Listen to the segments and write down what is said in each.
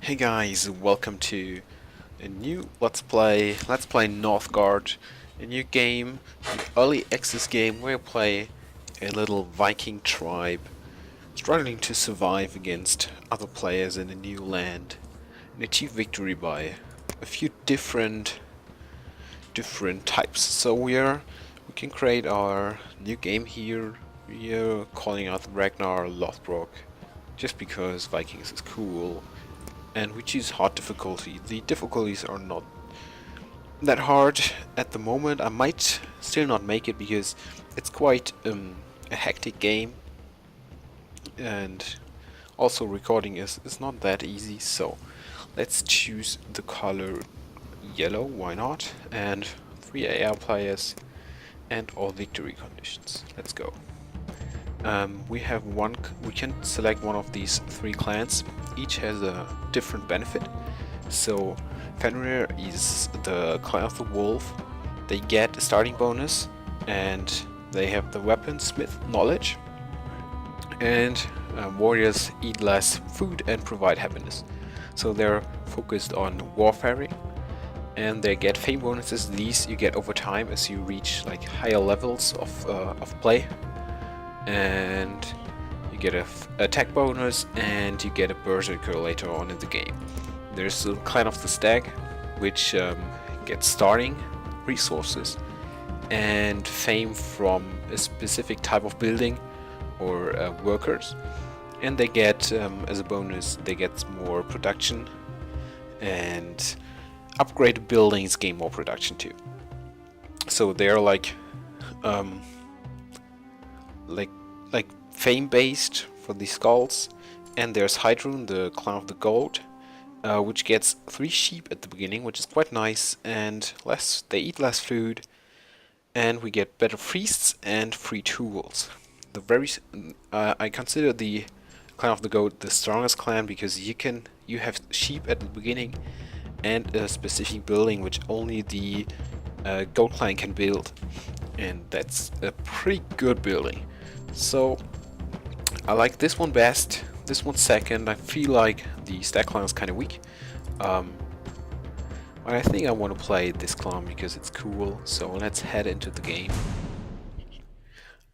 Hey guys, welcome to a new Let's Play Northgard, a new game, an early access game where you play a little Viking tribe struggling to survive against other players in a new land and achieve victory by a few different types. So we can create our new game here. We are calling out Ragnar Lothbrok just because Vikings is cool. And we choose hard difficulty. The difficulties are not that hard at the moment. I might still not make it because it's quite a hectic game, and also recording is not that easy. So let's choose the color yellow, why not, and 3 AR players and all victory conditions. Let's go. We can select one of these 3 clans. Each has a different benefit. So Fenrir is the clan of the wolf. They get a starting bonus and they have the weaponsmith knowledge. And warriors eat less food and provide happiness. So they're focused on warfaring, and they get fame bonuses. These you get over time as you reach like higher levels of play. And you get a attack bonus, and you get a berserker later on in the game. There's a clan of the stag, which gets starting resources and fame from a specific type of building or workers, and they get as a bonus they get more production, and upgraded buildings gain more production too. So they're like fame based for the skulls. And there's Heidrun, the clan of the goat, which gets 3 sheep at the beginning, which is quite nice, and they eat less food, and we get better priests and free tools. I consider the clan of the goat the strongest clan because you have sheep at the beginning and a specific building which only the goat clan can build, and that's a pretty good building. So I like this one best, this one second. I feel like the stag clan is kind of weak, but I think I want to play this clan because it's cool. So let's head into the game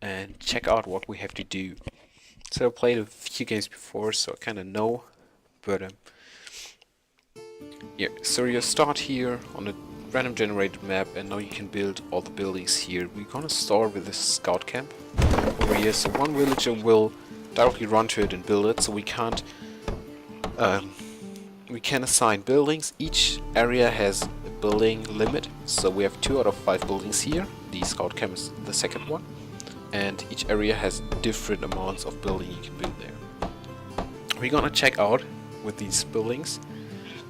and check out what we have to do. So I played a few games before, so I kind of know, but yeah. So you start here on a random generated map, and now you can build all the buildings here. We're gonna start with this scout camp over here, so one villager will directly run to it and build it. So we can assign buildings. Each area has a building limit, so we have 2 out of 5 buildings here. The scout camp is the second one, and each area has different amounts of building you can build there. We're gonna check out with these buildings.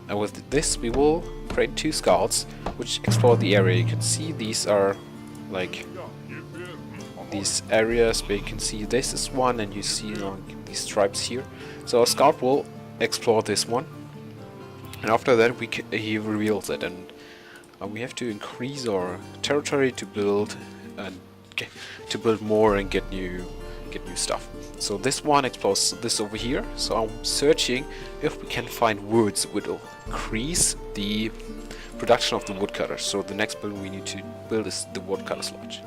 With this we will create 2 scouts which explore the area. You can see these are like these areas where you can see this is one, and you see these stripes here. So a scout will explore this one, and after that he reveals it, and we have to increase our territory to build more and get new stuff. So this one explores this over here. So I'm searching if we can find woods which will increase the production of the woodcutters. So the next building we need to build is the woodcutter's lodge.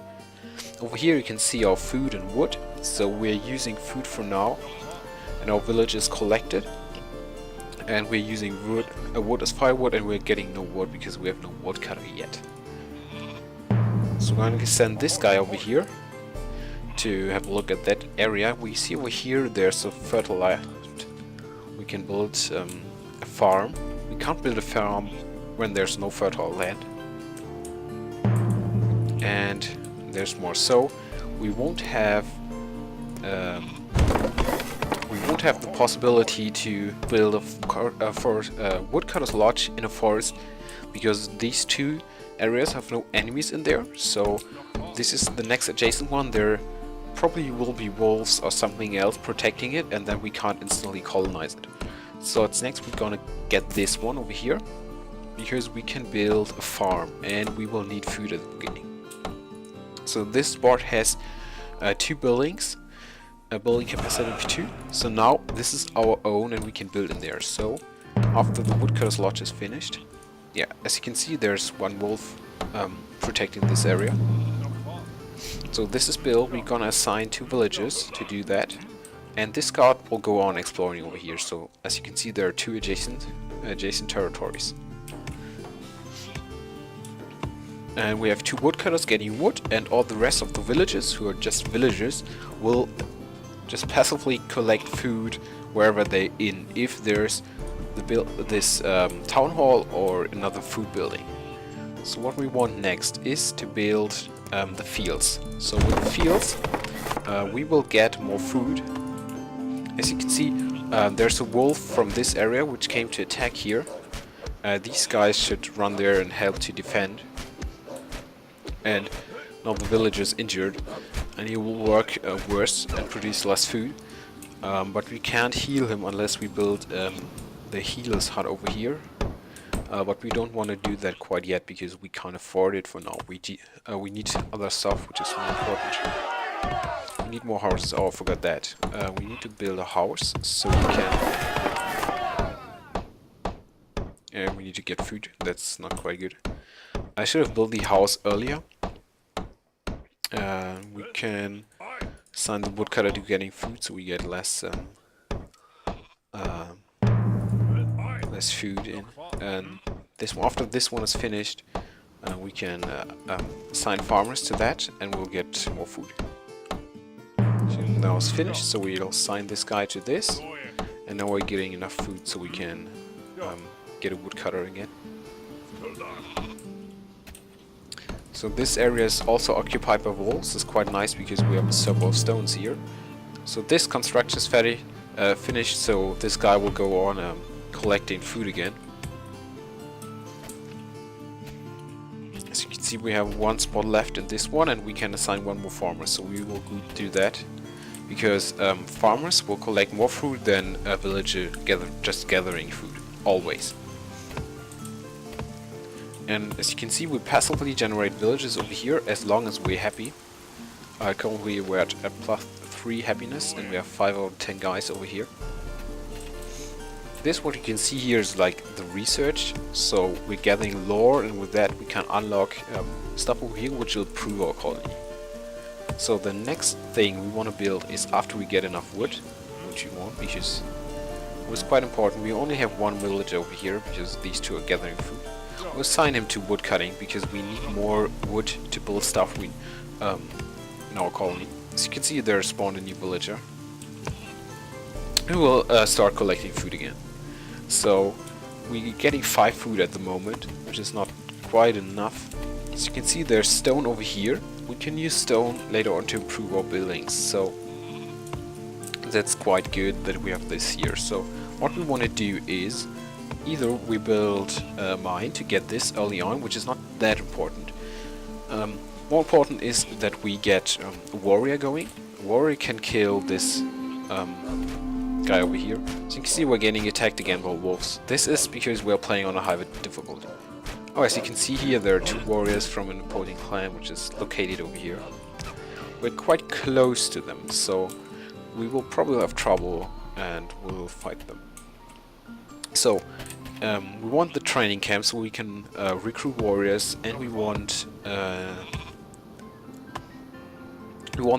Over here you can see our food and wood. So we're using food for now, and our village is collected, and we're using wood as firewood, and we're getting no wood because we have no woodcutter yet. So we're going to send this guy over here to have a look at that area. We see over here there's a fertile land. We can build a farm. We can't build a farm when there's no fertile land. And there's more. So we won't have the possibility to build a woodcutter's lodge in a forest because these 2 areas have no enemies in there. So this is the next adjacent one. There probably will be wolves or something else protecting it, and then we can't instantly colonize it. So it's next we're gonna get this one over here because we can build a farm, and we will need food at the beginning. So this part has 2 buildings, a building capacity of 2. So now this is our own, and we can build in there. So after the woodcutter's lodge is finished. Yeah, as you can see, there's one wolf protecting this area. So this is built. We're gonna assign 2 villagers to do that, and this guard will go on exploring over here. So as you can see, there are 2 adjacent territories, and we have 2 woodcutters getting wood, and all the rest of the villagers, who are just villagers, will just passively collect food wherever they're in, if there's this town hall or another food building. So what we want next is to build the fields. So with the fields, we will get more food. As you can see, there's a wolf from this area which came to attack here. These guys should run there and help to defend. And now the villager's injured, and he will work worse and produce less food. But we can't heal him unless we build the healer's hut over here. But we don't want to do that quite yet because we can't afford it for now. We need other stuff, which is more important. We need more houses. Oh, I forgot that. We need to build a house so we can... we need to get food. That's not quite good. I should have built the house earlier. We can assign the woodcutter to getting food, so we get less food in. And after this one is finished, we can assign farmers to that, and we'll get more food. So now it's finished, so we'll assign this guy to this, and now we're getting enough food so we can get a woodcutter again. So this area is also occupied by walls. It's quite nice because we have a circle of stones here. So this construction is finished, so this guy will go on collecting food again. As you can see, we have 1 spot left in this one, and we can assign 1 more farmer, so we will do that. Because farmers will collect more food than a villager just gathering food, always. And as you can see, we passively generate villages over here as long as we're happy. Currently we're at +3 happiness, and we have 5 out of 10 guys over here. This, what you can see here, is like the research. So we're gathering lore, and with that we can unlock stuff over here which will improve our colony. So the next thing we want to build is, after we get enough wood, which we want, because it was quite important. We only have 1 village over here because these 2 are gathering food. We'll assign him to wood cutting because we need more wood to build stuff in our colony. As you can see, there spawned a new villager. And we'll start collecting food again. So we're getting 5 food at the moment, which is not quite enough. As you can see, there's stone over here. We can use stone later on to improve our buildings. So that's quite good that we have this here. So what we want to do is, either we build a mine to get this early on, which is not that important. More important is that we get a warrior going. A warrior can kill this guy over here. So you can see we're getting attacked again by wolves. This is because we're playing on a high difficulty. Oh, as you can see here, there are 2 warriors from an opposing clan, which is located over here. We're quite close to them, so we will probably have trouble, and we'll fight them. So we want the training camp so we can recruit warriors, and we want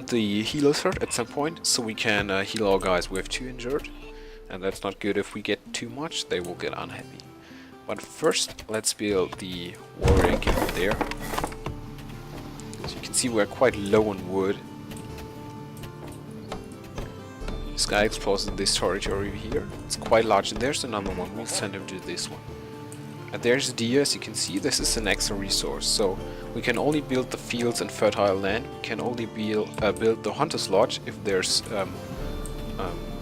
the healer's hut at some point so we can heal our guys. We have 2 injured, and that's not good. If we get too much, they will get unhappy. But first, let's build the warrior camp there. As you can see, we're quite low on wood. This guy explores in this territory here. It's quite large, and there's another one. We'll send him to this one. And there's deer. As you can see, this is an extra resource. So we can only build the fields and fertile land. We can only build the hunter's lodge if there's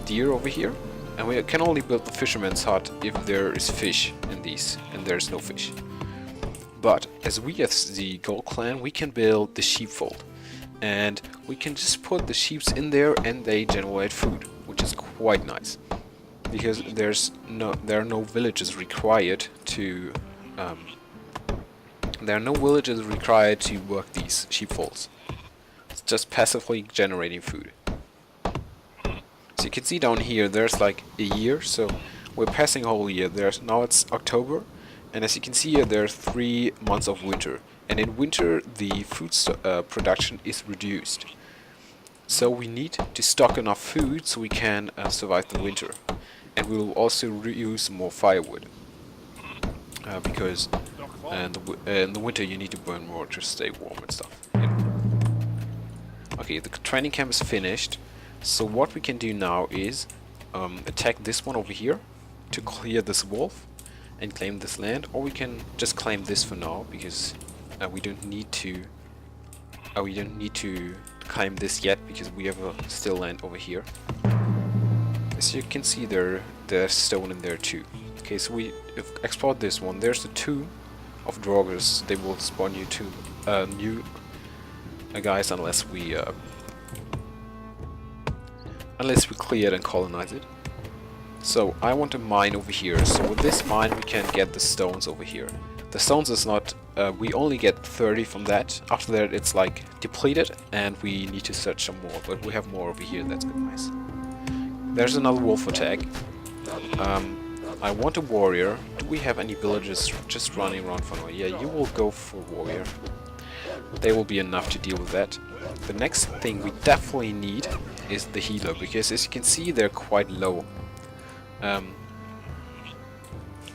deer over here. And we can only build the fisherman's hut if there is fish in these, and there's no fish. But as we as the gold clan, we can build the sheepfold. And we can just put the sheeps in there, and they generate food, which is quite nice, because there are no villages required to work these sheepfolds. It's just passively generating food. So you can see down here, there's like a year, so we're passing a whole year. Now it's October, and as you can see here, there are 3 months of winter. And in winter, the food production is reduced. So we need to stock enough food so we can survive the winter. And we will also use more firewood. Because in the winter you need to burn more to stay warm and stuff. Yeah. Okay, the training camp is finished. So what we can do now is attack this one over here to clear this wolf and claim this land, or we can just claim this for now because we don't need to claim this yet because we have still land over here. As you can see, there's stone in there too. Okay, so we export this one. There's the tomb of Draugrs. They will spawn you two new guys unless we clear it and colonize it. So I want a mine over here. So with this mine we can get the stones over here. The stones is not, we only get 30 from that. After that it's like depleted and we need to search some more, but we have more over here. That's good, nice. There's another wolf attack. I want a warrior. Do we have any villagers just running around for now? Yeah, you will go for warrior. They will be enough to deal with that. The next thing we definitely need is the healer, because as you can see they're quite low.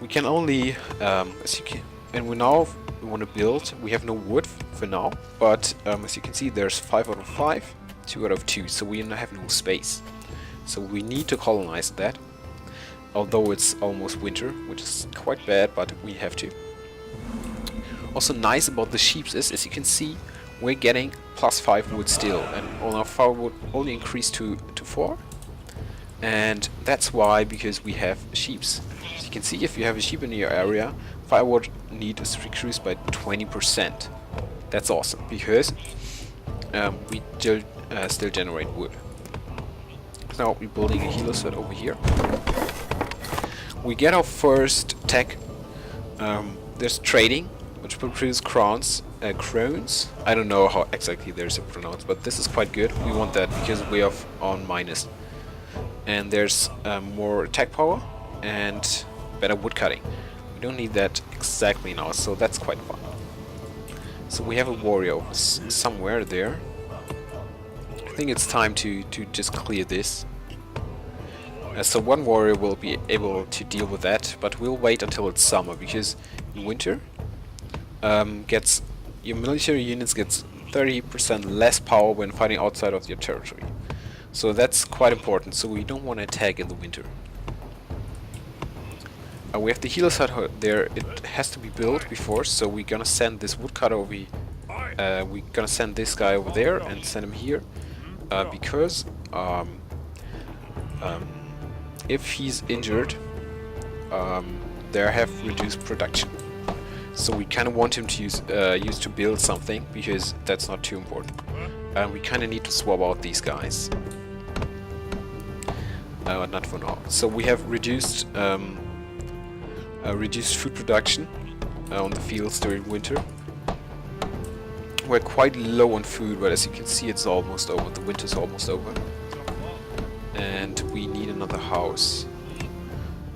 We can only, and we want to build. We have no wood for now, but as you can see there's 5 out of 5, 2 out of 2, so we have no space. So we need to colonize that. Although it's almost winter, which is quite bad, but we have to. Also nice about the sheep is, as you can see, we're getting +5 wood still, and all our firewood only increased to 4. And that's why, because we have sheep. As you can see, if you have a sheep in your area, firewood need is decreased by 20%. That's awesome, because we still generate wood. Now we're building a healer set over here. We get our first tech. There's trading, which will produce crowns. Crones. I don't know how exactly there's a pronounce, but this is quite good. We want that because we are on minus. And there's more attack power and better wood cutting. We don't need that exactly now, so that's quite fun. So we have a warrior somewhere there. I think it's time to just clear this. So one warrior will be able to deal with that, but we'll wait until it's summer, because in winter your military units gets 30% less power when fighting outside of your territory. So that's quite important, so we don't want to attack in the winter. We have the healer site there. It has to be built before, so we're gonna send this woodcutter over. We're gonna send this guy over there and send him here, because if he's injured, they have reduced production. So we kind of want him to use to build something, because that's not too important. We kind of need to swap out these guys. Not for now. So we have reduced food production on the fields during winter. We're quite low on food, but as you can see, it's almost over. The winter's almost over. And we need another house.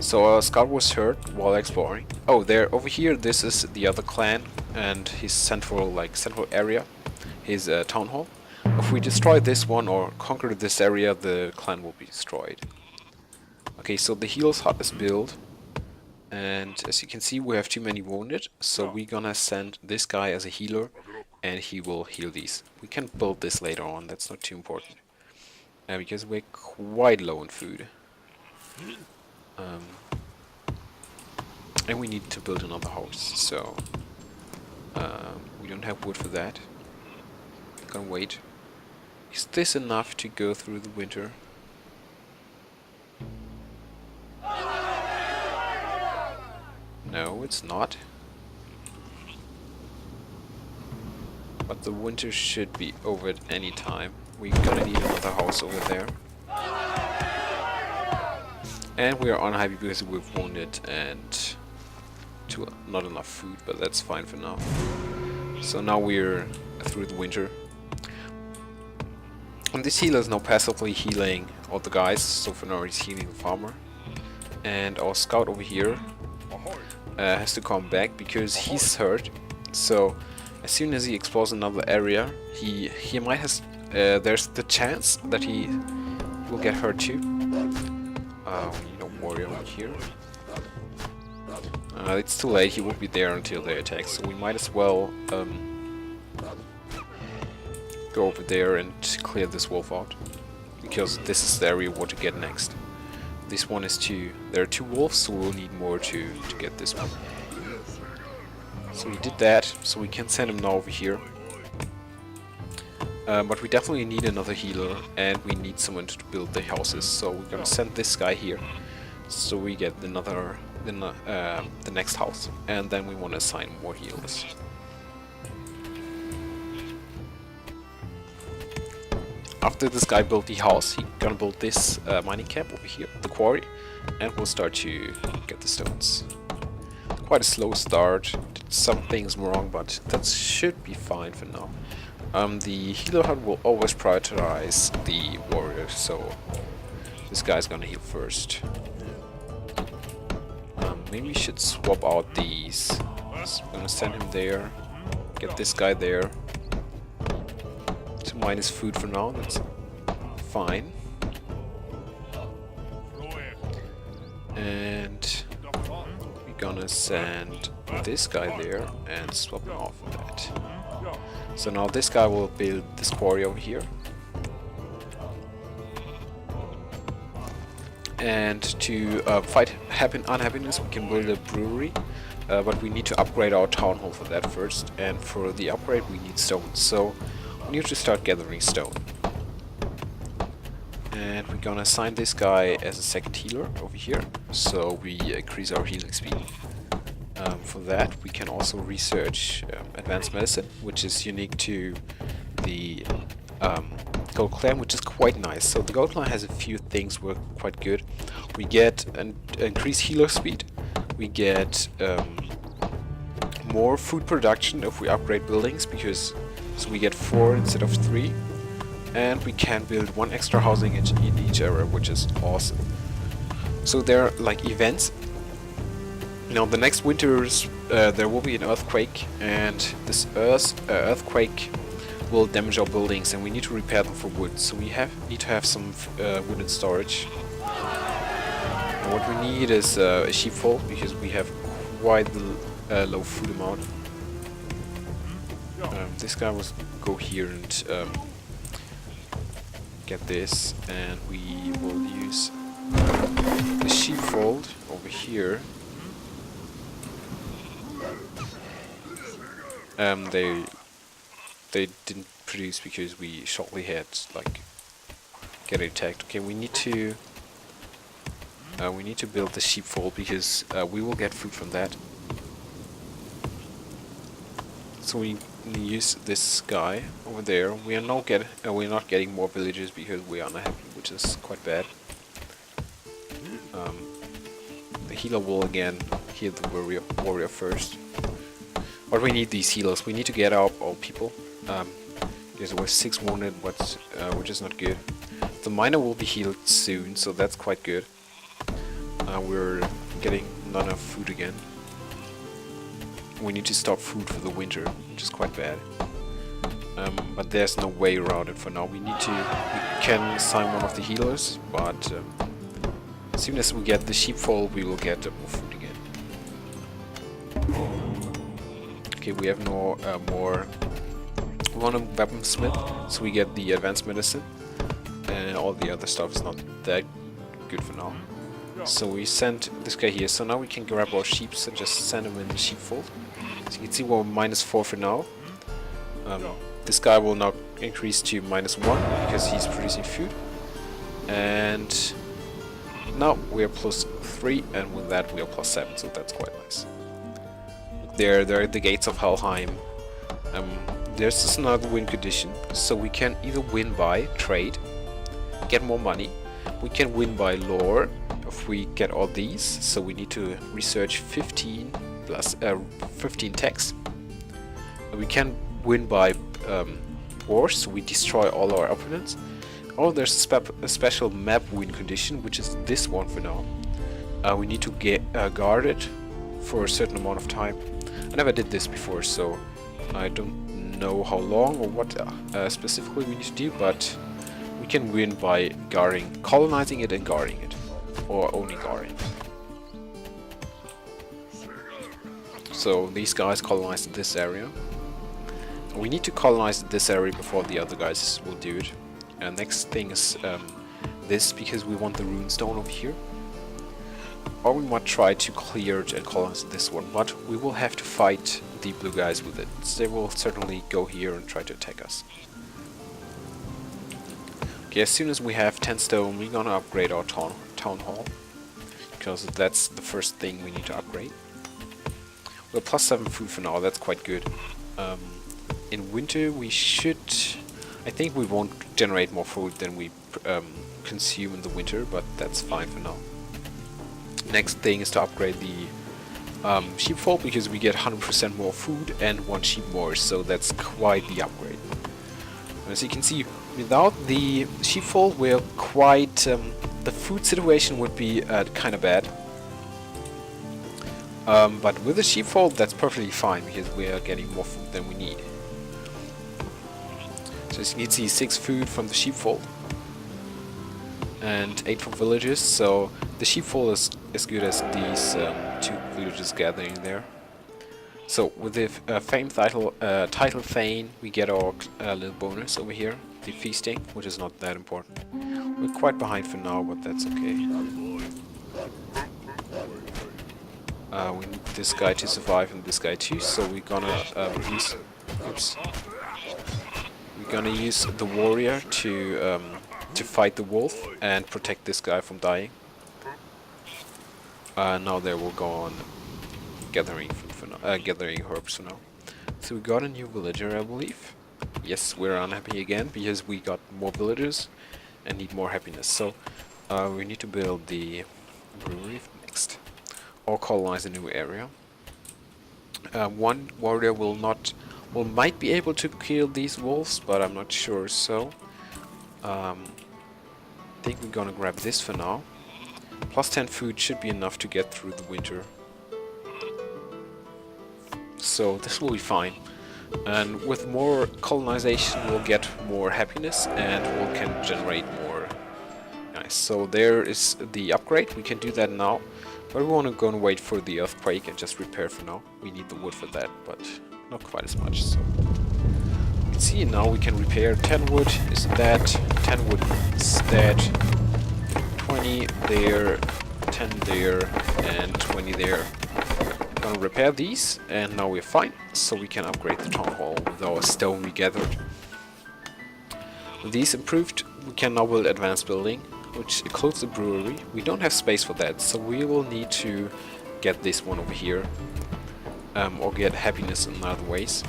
So our scout was hurt while exploring. Oh, there over here. This is the other clan and his central area, his town hall. If we destroy this one or conquer this area, the clan will be destroyed. Okay, so the healer's hut is built, and as you can see, we have too many wounded. So we're gonna send this guy as a healer, and he will heal these. We can build this later on. That's not too important. Because we're quite low on food. And we need to build another house, so we don't have wood for that. I'm gonna wait. Is this enough to go through the winter? No, it's not. But the winter should be over at any time. We're gonna need another house over there. And we are unhappy because we're wounded and not enough food, but that's fine for now. So now we're through the winter. And this healer is now passively healing all the guys, so for now he's healing the farmer. And our scout over here has to come back because he's hurt. So as soon as he explores another area, he might has there's the chance that he will get hurt too. We need a warrior over here. It's too late. He won't be there until they attack, so we might as well go over there and clear this wolf out, because this is the area what to get next. This one is two. There are two wolves, so we'll need more to get this one. So we did that, so we can send him now over here. But we definitely need another healer, and we need someone to build the houses. So we're gonna send this guy here, so we get another the next house, and then we want to assign more healers. After this guy built the house, he's gonna build this mining camp over here, the quarry, and we'll start to get the stones. Quite a slow start, did some things wrong, but that should be fine for now. The healer hut will always prioritize the warrior, so this guy's gonna heal first. Maybe we should swap out these. So I'm gonna send him there, get this guy there. To mine his food for now, that's fine. And we're gonna send this guy there and swap him off for that. So now this guy will build this quarry over here. And to fight unhappiness, we can build a brewery, but we need to upgrade our town hall for that first. And for the upgrade, we need stone. So we need to start gathering stone. And we're gonna assign this guy as a second healer over here, so we increase our healing speed. For that, we can also research advanced medicine, which is unique to the Gold Clan, which is quite nice. So the Gold Clan has a few things work quite good. We get an increased healer speed. We get more food production if we upgrade buildings, because so we get 4 instead of 3, and we can build 1 extra housing in each area, which is awesome. So there are like events. Now the next winters there will be an earthquake, and this earthquake will damage our buildings, and we need to repair them for wood. So we need to have some wood in storage. And what we need is a sheepfold, because we have quite the low food amount. This guy will go here and get this, and we will use the sheepfold over here. They didn't produce because we shortly had like get attacked. Okay, we need to build the sheepfold, because we will get food from that. So we use this guy over there. We are we're not getting more villagers because we are unhappy, which is quite bad. The healer will again heal the warrior first. But we need these healers. We need to get our people. There were 6 wounded, which is not good. The miner will be healed soon, so that's quite good. We're getting not enough food again. We need to stop food for the winter, which is quite bad. But there's no way around it for now. We can assign one of the healers, but as soon as we get the sheepfold, we will get more food again. Okay, we have no more. We want a weaponsmith, so we get the advanced medicine, and all the other stuff is not that good for now. So we sent this guy here. So now we can grab our sheep and just send him in the sheepfold. So you can see we're -4 for now. This guy will now increase to -1 because he's producing food. And now we are +3, and with that we are +7, so that's quite nice. There are the gates of Helheim. There's just another win condition, so we can either win by trade, get more money. We can win by lore if we get all these, so we need to research 15 plus 15 techs. We can win by wars, so we destroy all our opponents. Oh, there's a special map win condition, which is this one for now. we need to get guard it for a certain amount of time. I never did this before, so I don't know how long or what specifically we need to do, but we can win by colonizing it and guarding it, or only guarding. So these guys colonized this area. We need to colonize this area before the other guys will do it. And next thing is this, because we want the rune stone over here. Or we might try to clear it and colonize this one, but we will have to fight the blue guys with it. So they will certainly go here and try to attack us. Okay, as soon as we have 10 stone, we're gonna upgrade our town hall, because that's the first thing we need to upgrade. We're plus 7 food for now, that's quite good. In winter we should... I think we won't generate more food than we consume in the winter, but that's fine for now. Next thing is to upgrade the sheepfold, because we get 100% more food and 1 sheep more, so that's quite the upgrade. As you can see, without the sheepfold we're quite... the food situation would be kind of bad. But with the sheepfold that's perfectly fine, because we are getting more food than we need. So as you can see, 6 food from the sheepfold and 8 from villages, so the sheepfold is as good as these 2 villages gathering there. So with the fame title Thane, we get our little bonus over here, the feasting, which is not that important. We're quite behind for now, but that's okay. We need this guy to survive and this guy too, so we're gonna use... Oops. We're gonna use the warrior to fight the wolf and protect this guy from dying. Now there we'll go on gathering food for now, gathering herbs for now. So we got a new villager, I believe. Yes, we're unhappy again because we got more villagers and need more happiness. So we need to build the brewery next, or colonize a new area. One warrior might be able to kill these wolves, but I'm not sure. So I think we're gonna grab this for now. Plus 10 food should be enough to get through the winter. So this will be fine. And with more colonization we'll get more happiness and we can generate more. Nice. So there is the upgrade. We can do that now. But we want to go and wait for the earthquake and just repair for now. We need the wood for that, but not quite as much. So you can see now we can repair. 10 wood is that, 10 wood is that, 20 there, 10 there, and 20 there. I'm gonna repair these, and now we're fine. So we can upgrade the town hall with our stone we gathered. With these improved, we can now build advanced building, which includes the brewery. We don't have space for that, so we will need to get this one over here, or get happiness in other ways.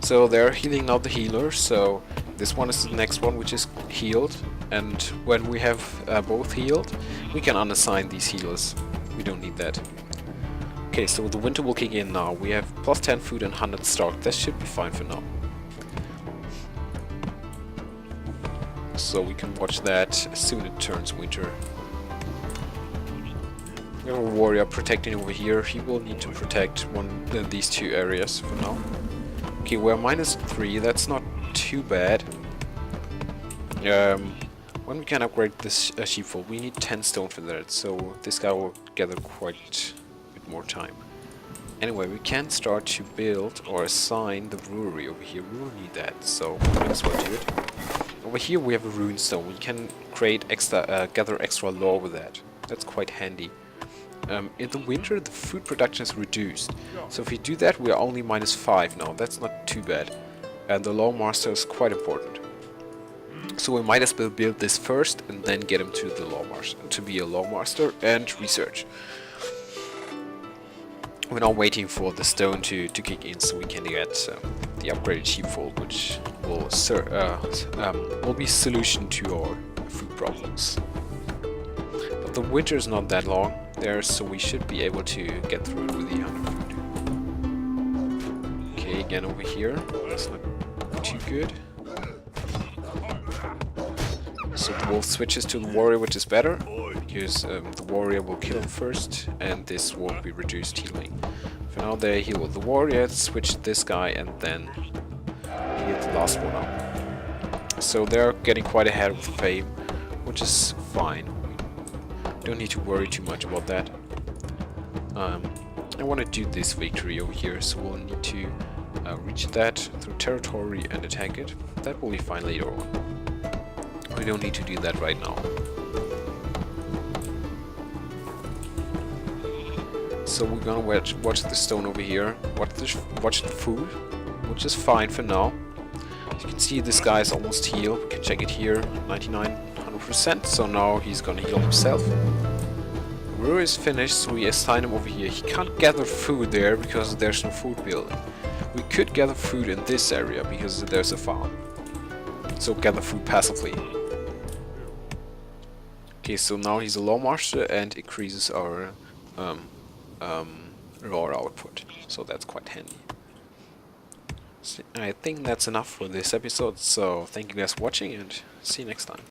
So they're healing now the healer, so this one is the next one which is healed, and when we have both healed, we can unassign these healers. We don't need that. Okay, so the winter will kick in now. We have plus 10 food and 100 stock. That should be fine for now. So we can watch that as soon as it turns winter. We have a warrior protecting over here. He will need to protect these 2 areas for now. Okay, we're -3. That's not too bad. When we can upgrade this sheepfold, we need 10 stone for that. So this guy will gather quite a bit more time. Anyway, we can start to build or assign the brewery over here. We will need that, so might as well do it. Over here we have a rune stone. We can create extra, gather extra lore with that. That's quite handy. In the winter, the food production is reduced. So if we do that, we are only -5 now. That's not too bad. And the lore master is quite important. So we might as well build this first and then get him to the lore master, to be a lore master and research. We're now waiting for the stone to kick in so we can get the upgraded sheepfold, which will be a solution to our food problems. But the winter is not that long there, so we should be able to get through it with the 100 food. Okay, again over here. That's not too good. So the wolf switches to the warrior, which is better, because the warrior will kill him first, and this won't be reduced healing. For now they heal the warrior, switch this guy, and then heal the last one up. So they're getting quite ahead of fame, which is fine. Don't need to worry too much about that. I want to do this victory over here, so we'll need to reach that through territory and attack it. That will be fine later on. We don't need to do that right now. So we're gonna watch the stone over here, watch the food, which is fine for now. As you can see, this guy is almost healed. We can check it here, 99, 100%. So now he's gonna heal himself. Brewer is finished, so we assign him over here. He can't gather food there because there's no food building. We could gather food in this area because there's a farm. So gather food passively. Okay, so now he's a law master and increases our raw output. So that's quite handy. So I think that's enough for this episode. So thank you guys for watching and see you next time.